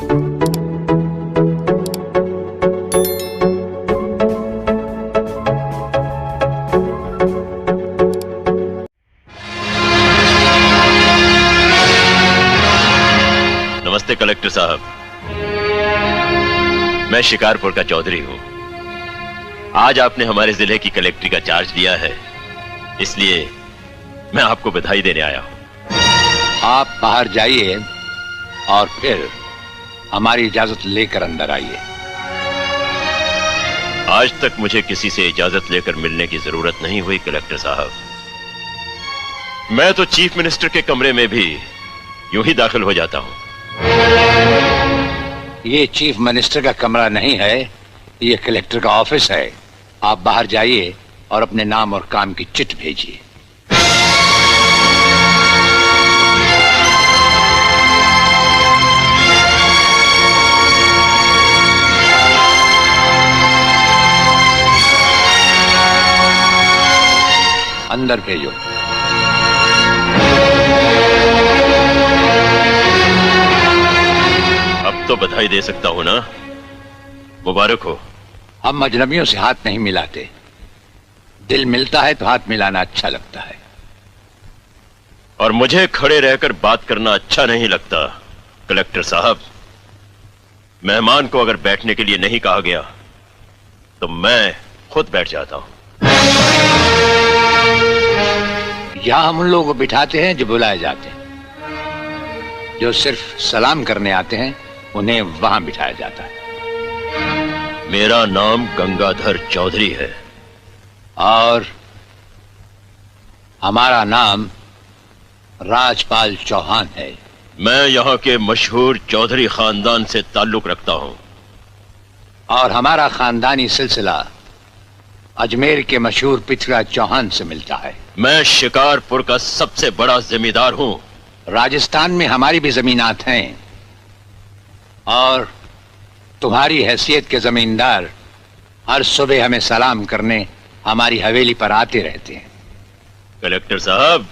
नमस्ते कलेक्टर साहब, मैं शिकारपुर का चौधरी हूं। आज आपने हमारे जिले की कलेक्ट्री का चार्ज लिया है, इसलिए मैं आपको बधाई देने आया हूं। आप बाहर जाइए और फिर हमारी इजाजत लेकर अंदर आइए। आज तक मुझे किसी से इजाजत लेकर मिलने की जरूरत नहीं हुई कलेक्टर साहब। मैं तो चीफ मिनिस्टर के कमरे में भी यूं ही दाखिल हो जाता हूं। ये चीफ मिनिस्टर का कमरा नहीं है, ये कलेक्टर का ऑफिस है। आप बाहर जाइए और अपने नाम और काम की चिट भेजिए। अंदर भेजो। अब तो बधाई दे सकता हूं ना? मुबारक हो। हम अजनबियों से हाथ नहीं मिलाते। दिल मिलता है तो हाथ मिलाना अच्छा लगता है। और मुझे खड़े रहकर बात करना अच्छा नहीं लगता कलेक्टर साहब। मेहमान को अगर बैठने के लिए नहीं कहा गया तो मैं खुद बैठ जाता हूं। यहां हम उन लोगों को बिठाते हैं जो बुलाए जाते हैं। जो सिर्फ सलाम करने आते हैं उन्हें वहां बिठाया जाता है। मेरा नाम गंगाधर चौधरी है और हमारा नाम राजपाल चौहान है। मैं यहाँ के मशहूर चौधरी खानदान से ताल्लुक रखता हूँ और हमारा खानदानी सिलसिला अजमेर के मशहूर पृथ्वीराज चौहान से मिलता है। मैं शिकारपुर का सबसे बड़ा जमींदार हूँ। राजस्थान में हमारी भी जमीनात हैं और तुम्हारी हैसियत के जमींदार हर सुबह हमें सलाम करने हमारी हवेली पर आते रहते हैं। कलेक्टर साहब,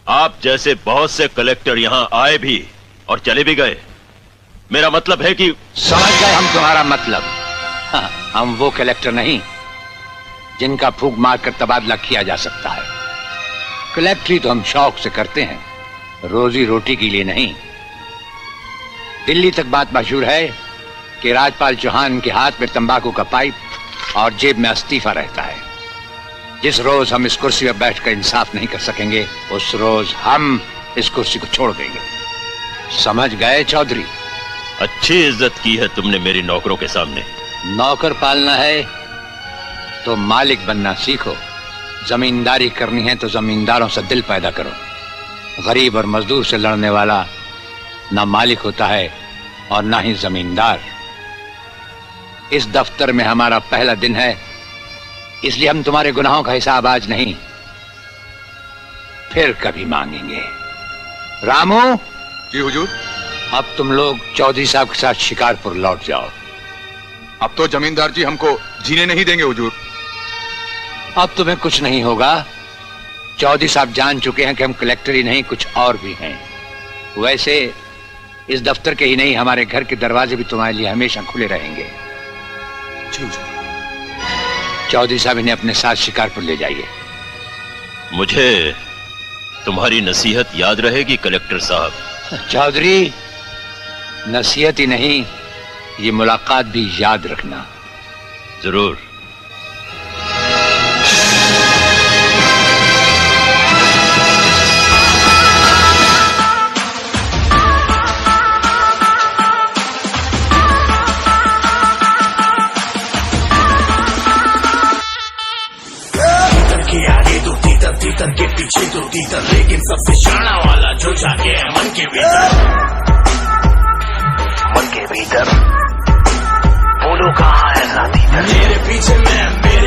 आप जैसे बहुत से कलेक्टर यहाँ आए भी और चले भी गए। मेरा मतलब है कि समझ गए हम तुम्हारा मतलब। हाँ, हम वो कलेक्टर नहीं जिनका फूंक मारकर तबादला किया जा सकता है। कलेक्टरी तो हम शौक से करते हैं, रोजी रोटी के लिए नहीं। दिल्ली तक बात मशहूर है कि राजपाल चौहान के हाथ में तंबाकू का पाइप और जेब में इस्तीफा रहता है। जिस रोज हम इस कुर्सी पर बैठकर इंसाफ नहीं कर सकेंगे उस रोज हम इस कुर्सी को छोड़ देंगे। समझ गए चौधरी? अच्छी इज्जत की है तुमने मेरी नौकरों के सामने। नौकर पालना है तो मालिक बनना सीखो। जमींदारी करनी है तो जमींदारों से दिल पैदा करो। गरीब और मजदूर से लड़ने वाला ना मालिक होता है और ना ही जमींदार। इस दफ्तर में हमारा पहला दिन है, इसलिए हम तुम्हारे गुनाहों का हिसाब आज नहीं फिर कभी मांगेंगे। रामू। जी हुजूर। अब तुम लोग चौधरी साहब के साथ शिकारपुर लौट जाओ। अब तो जमींदार जी हमको जीने नहीं देंगे हुजूर। अब तुम्हें कुछ नहीं होगा। चौधरी साहब जान चुके हैं कि हम कलेक्टर ही नहीं कुछ और भी हैं। वैसे इस दफ्तर के ही नहीं हमारे घर के दरवाजे भी तुम्हारे लिए हमेशा खुले रहेंगे। चौधरी साहब इन्हें अपने साथ शिकारपुर ले जाइए। मुझे तुम्हारी नसीहत याद रहेगी कलेक्टर साहब। चौधरी, नसीहत ही नहीं ये मुलाकात भी याद रखना। जरूर। तीतर के पीछे तो तीतर, लेकिन सबसे शाना वाला जो जाके मन के भीतर बोलो कहाँ है मेरे पीछे मैं